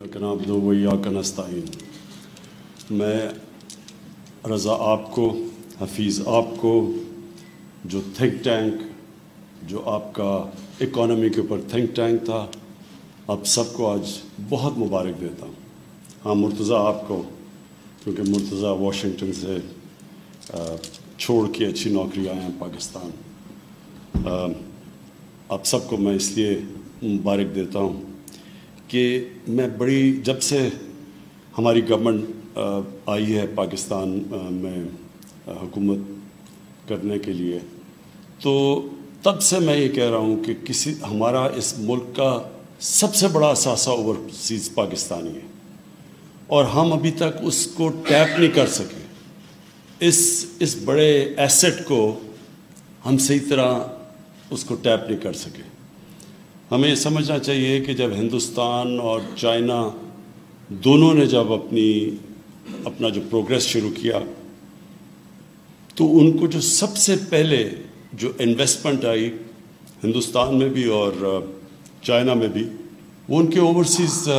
नअब्दुहु व इय्याका नस्तईन। मैं रज़ा आपको, हफीज़ आपको, जो थिंक टैंक, जो आपका इकॉनमी के ऊपर थिंक टैंक था, आप सबको आज बहुत मुबारक देता हूँ। हाँ, मुर्तज़ा आपको, क्योंकि मुर्तज़ा वाशिंगटन से छोड़ के अच्छी नौकरी आए हैं पाकिस्तान। आप सबको मैं इसलिए मुबारक देता हूँ कि मैं जब से हमारी गवर्नमेंट आई है पाकिस्तान में हुकूमत करने के लिए, तो तब से मैं ये कह रहा हूँ कि हमारा इस मुल्क का सबसे बड़ा असासा ओवरसीज़ पाकिस्तानी है और हम अभी तक उसको टैप नहीं कर सके। इस बड़े एसेट को हम सही तरह उसको टैप नहीं कर सके। हमें ये समझना चाहिए कि जब हिंदुस्तान और चाइना दोनों ने जब अपना जो प्रोग्रेस शुरू किया, तो उनको जो सबसे पहले जो इन्वेस्टमेंट आई हिंदुस्तान में भी और चाइना में भी, वो उनके ओवरसीज़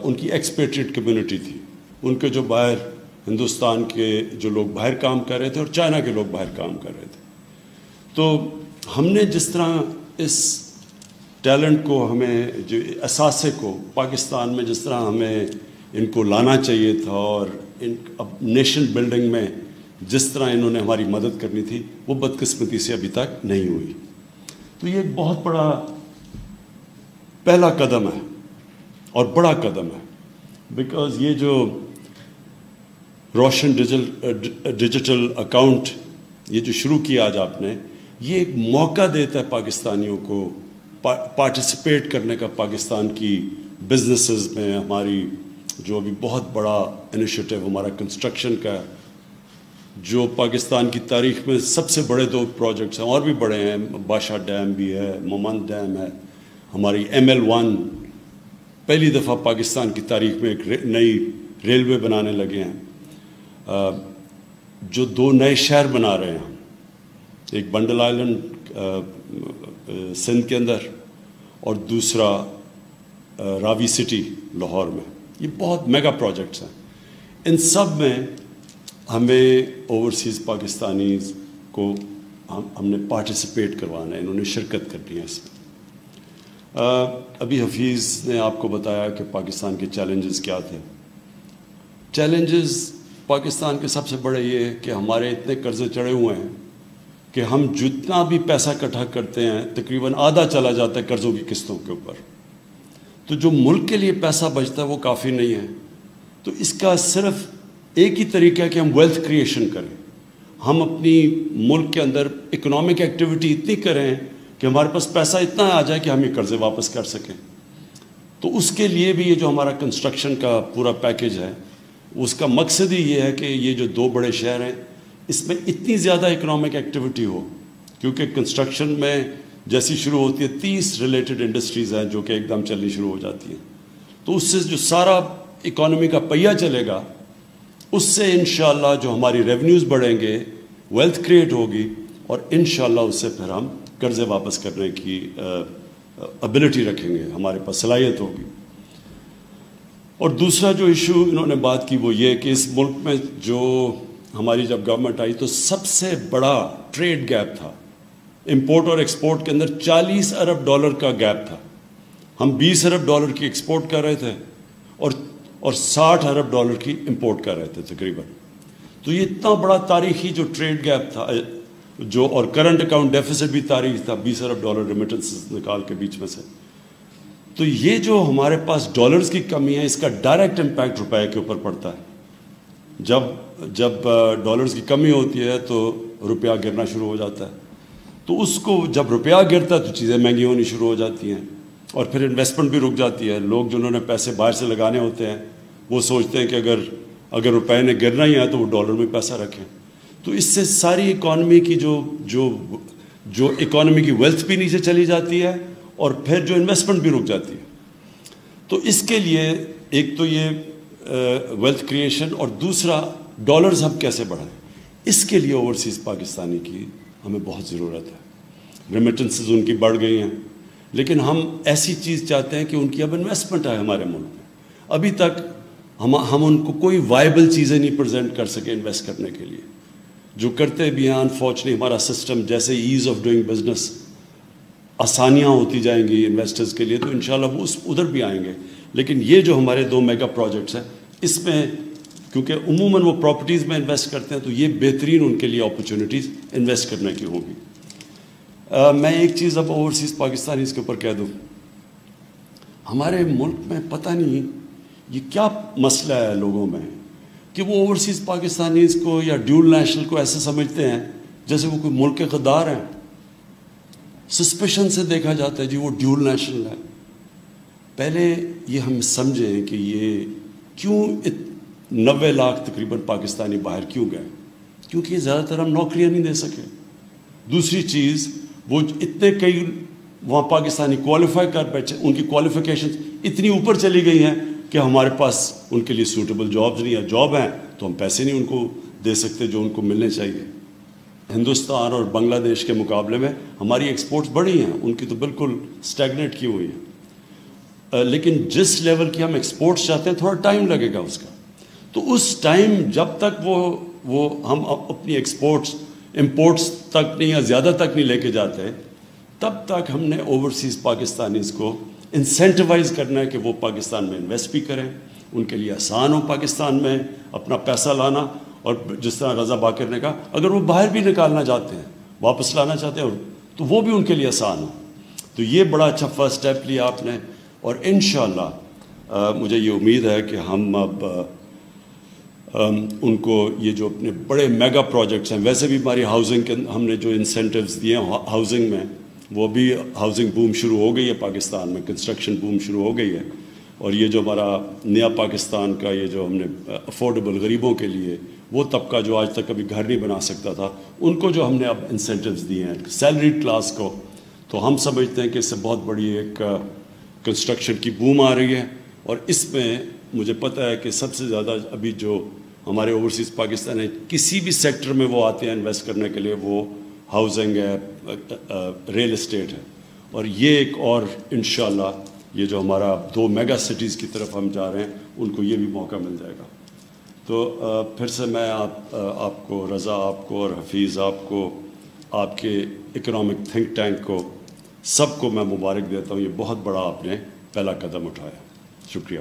उनकी एक्सपेट्रिएट कम्युनिटी थी। उनके जो बाहर हिंदुस्तान के जो लोग बाहर काम कर रहे थे और चाइना के लोग बाहर काम कर रहे थे। तो हमने जिस तरह इस टैलेंट को, हमें जो असासे को पाकिस्तान में जिस तरह हमें इनको लाना चाहिए था और अब नेशन बिल्डिंग में जिस तरह इन्होंने हमारी मदद करनी थी, वो बदकिस्मती से अभी तक नहीं हुई। तो ये एक बहुत बड़ा पहला कदम है और बड़ा कदम है, बिकॉज़ ये जो रोशन डिजिटल अकाउंट ये जो शुरू किया आज आपने, ये एक मौका देता है पाकिस्तानियों को पार्टिसिपेट करने का पाकिस्तान की बिजनेसेस में। हमारी जो अभी बहुत बड़ा इनिशिएटिव हमारा कंस्ट्रक्शन का, जो पाकिस्तान की तारीख में सबसे बड़े 2 प्रोजेक्ट्स हैं, और भी बड़े हैं, बादशाह डैम भी है, मोमन डैम है, हमारी ML1 पहली दफ़ा पाकिस्तान की तारीख में एक नई रेलवे बनाने लगे हैं, जो 2 नए शहर बना रहे हैं, एक बंडल आइलैंड सिंध के अंदर और दूसरा रावी सिटी लाहौर में। ये बहुत मेगा प्रोजेक्ट्स हैं। इन सब में हमें ओवरसीज़ पाकिस्तानीज़ को हमने पार्टिसिपेट करवाना है, इन्होंने शिरकत करनी है इसमें। अभी हफीज़ ने आपको बताया कि पाकिस्तान के चैलेंजेस क्या थे। चैलेंजेस पाकिस्तान के सबसे बड़े ये कि हमारे इतने कर्ज़े चढ़े हुए हैं कि हम जितना भी पैसा इकट्ठा करते हैं तकरीबन आधा चला जाता है कर्ज़ों की किस्तों के ऊपर। तो जो मुल्क के लिए पैसा बचता है वो काफ़ी नहीं है। तो इसका सिर्फ एक ही तरीका है कि हम वेल्थ क्रिएशन करें, हम अपनी मुल्क के अंदर इकोनॉमिक एक्टिविटी इतनी करें कि हमारे पास पैसा इतना आ जाए कि हम ये कर्ज़े वापस कर सकें। तो उसके लिए भी ये जो हमारा कंस्ट्रक्शन का पूरा पैकेज है, उसका मकसद ही ये है कि ये जो 2 बड़े शहर हैं, इसमें इतनी ज़्यादा इकोनॉमिक एक्टिविटी हो, क्योंकि कंस्ट्रक्शन में जैसी शुरू होती है 30 रिलेटेड इंडस्ट्रीज़ हैं जो कि एकदम चलनी शुरू हो जाती हैं। तो उससे जो सारा इकोनॉमी का पहिया चलेगा, उससे इंशाअल्लाह जो हमारी रेवेन्यूज़ बढ़ेंगे, वेल्थ क्रिएट होगी और इंशाअल्लाह उससे फिर हम कर्ज़े वापस करने की एबिलिटी रखेंगे, हमारे पास सलाहियत होगी। और दूसरा जो इशू इन्होंने बात की वो ये कि इस मुल्क में जो हमारी जब गवर्नमेंट आई तो सबसे बड़ा ट्रेड गैप था, इंपोर्ट और एक्सपोर्ट के अंदर $40 अरब का गैप था। हम $20 अरब की एक्सपोर्ट कर रहे थे और $60 अरब की इंपोर्ट कर रहे थे तकरीबन। तो ये इतना बड़ा तारीखी जो ट्रेड गैप था, जो और करंट अकाउंट डेफिसिट भी तारीखी था, $20 अरब रेमिटेंसेस निकाल के बीच में से। तो ये जो हमारे पास डॉलर्स की कमी है, इसका डायरेक्ट इम्पैक्ट रुपए के ऊपर पड़ता है। जब डॉलर्स की कमी होती है तो रुपया गिरना शुरू हो जाता है। तो उसको जब रुपया गिरता है तो चीज़ें महंगी होनी शुरू हो जाती हैं और फिर इन्वेस्टमेंट भी रुक जाती है। लोग जिन्होंने पैसे बाहर से लगाने होते हैं वो सोचते हैं कि अगर रुपये ने गिरना ही है तो वो डॉलर में पैसा रखें। तो इससे सारी इकॉनमी की जो इकॉनमी की वेल्थ भी नीचे चली जाती है और फिर जो इन्वेस्टमेंट भी रुक जाती है। तो इसके लिए एक तो ये वेल्थ क्रिएशन और दूसरा डॉलर्स हम कैसे बढ़ाएं, इसके लिए ओवरसीज़ पाकिस्तानी की हमें बहुत ज़रूरत है। रेमिटेंसेस उनकी बढ़ गई हैं, लेकिन हम ऐसी चीज़ चाहते हैं कि उनकी अब इन्वेस्टमेंट आए हमारे मुल्क में। ابھی تک ہم ان کو کوئی وائبل چیزیں نہیں پریزنٹ کر سکے انویسٹ کرنے کے لیے. جو کرتے بھی ہیں انفارچونیٹلی ہمارا سسٹم جیسے ایز آف ڈوئنگ بزنس آسانیاں ہوتی جائیں گی انویسٹرز کے لیے تو انشاءاللہ وہ ادھر بھی آئیں گے. لیکن یہ جو ہمارے 2 میگا پروجیکٹس ہیں اس میں کیونکہ عموماً وہ پراپرٹیز میں انویسٹ کرتے ہیں تو یہ بہترین ان کے لیے اپرچونیٹیز انویسٹ کرنے کی ہوں گی. میں ایک چیز اب اوورسیز پاکستانی اس کے اوپر کہہ دوں. ہمارے ملک میں پتہ نہیں یہ کیا مسئلہ ہے لوگوں میں کہ وہ اوورسیز پاکستانیز کو یا ڈیول نیشنل کو ایسے سمجھتے ہیں جیسے وہ کوئی ملک کے غدار ہیں. سسپیشن سے دیکھا جاتا ہے جی وہ ڈیول نیشنل ہے. پہلے یہ ہم سمجھیں کہ یہ کیوں 90 لاکھ تقریباً پاکستانی باہر کیوں گئے, کیونکہ یہ زیادہ تر ہم نوکریاں نہیں دے سکے. دوسری چیز وہ اتنے کئی وہاں پاکستانی کوالیفائی کر بیٹھے, ان کی کوالیفیکیشن اتنی اوپر چلی گئی ہیں کہ ہمارے پاس ان کے لیے سوٹیبل جابز نہیں ہیں. جاب ہیں تو ہم پیسے نہیں ان کو دے سکتے جو ان کو ملنے چاہیے. ہندوستان اور بنگلہ دیش کے مقابلے میں ہماری ایکسپورٹس بڑی ہیں, ان کی تو بالکل سٹیگنیٹ کی ہوئی ہیں. لیکن جس لیول کی ہم ایکسپورٹس چاہتے ہیں تھوڑا ٹائم لگے گا اس کا. تو اس ٹائم جب تک وہ ہم اپنی ایکسپورٹس امپورٹس تک نہیں یا زیادہ تک نہیں لے کے جاتے تب تک ہم نے اوورسیز پاکستانیز کو انسینٹیوائز کرنا ہے کہ وہ پاکستان میں انویسٹ بھی کریں. ان کے لیے آسان ہو پاکستان میں اپنا پیسہ لانا, اور جس طرح رضا باقر نے کہا اگر وہ باہر بھی نکالنا چاہتے ہیں واپس لانا چاہتے ہیں تو وہ بھی ان کے لیے آسان ہو. تو یہ بڑا اچھا فرسٹ اسٹیپ لیا آپ نے, اور انشاءاللہ مجھے یہ امید ہے کہ ہم اب ان کو یہ جو اپنے بڑے میگا پروجیکٹس ہیں, ویسے بھی ہماری ہاؤسنگ کے ہم نے جو انسینٹیوز دیے ہیں ہاؤسنگ میں, وہ بھی ہاؤسنگ بوم شروع ہو گئی ہے پاکستان میں, کنسٹرکشن بوم شروع ہو گئی ہے. اور یہ جو ہمارا نیا پاکستان کا یہ جو ہم نے افورڈیبل غریبوں کے لیے وہ طبقہ جو آج تک کبھی گھر نہیں بنا سکتا تھا ان کو جو ہم نے اب انسینٹیوز دیے ہیں سیلریڈ کلاس کو, تو ہم سمجھتے ہیں کہ اس سے بہت بڑی ایک کنسٹرکشن کی بوم آ رہی ہے. اور اس میں مجھے پتہ ہے کہ سب سے زیادہ ابھی جو ہمارے اوورسیز پاکستان ہے کسی بھی سیکٹر میں وہ آتے ہیں انویسٹ کرنے کے لیے, وہ ہاؤسنگ ہے, ریل اسٹیٹ ہے. اور یہ ایک اور انشاءاللہ یہ جو ہمارا 2 میگا سٹیز کی طرف ہم جا رہے ہیں ان کو یہ بھی موقع مل جائے گا. تو پھر سے میں آپ کو, رضا آپ کو اور حفیظ آپ کو, آپ کے اکنامک تھنک ٹینک کو, سب کو میں مبارک دیتا ہوں. یہ بہت بڑا آپ نے پہلا قدم اٹھایا. شکریہ.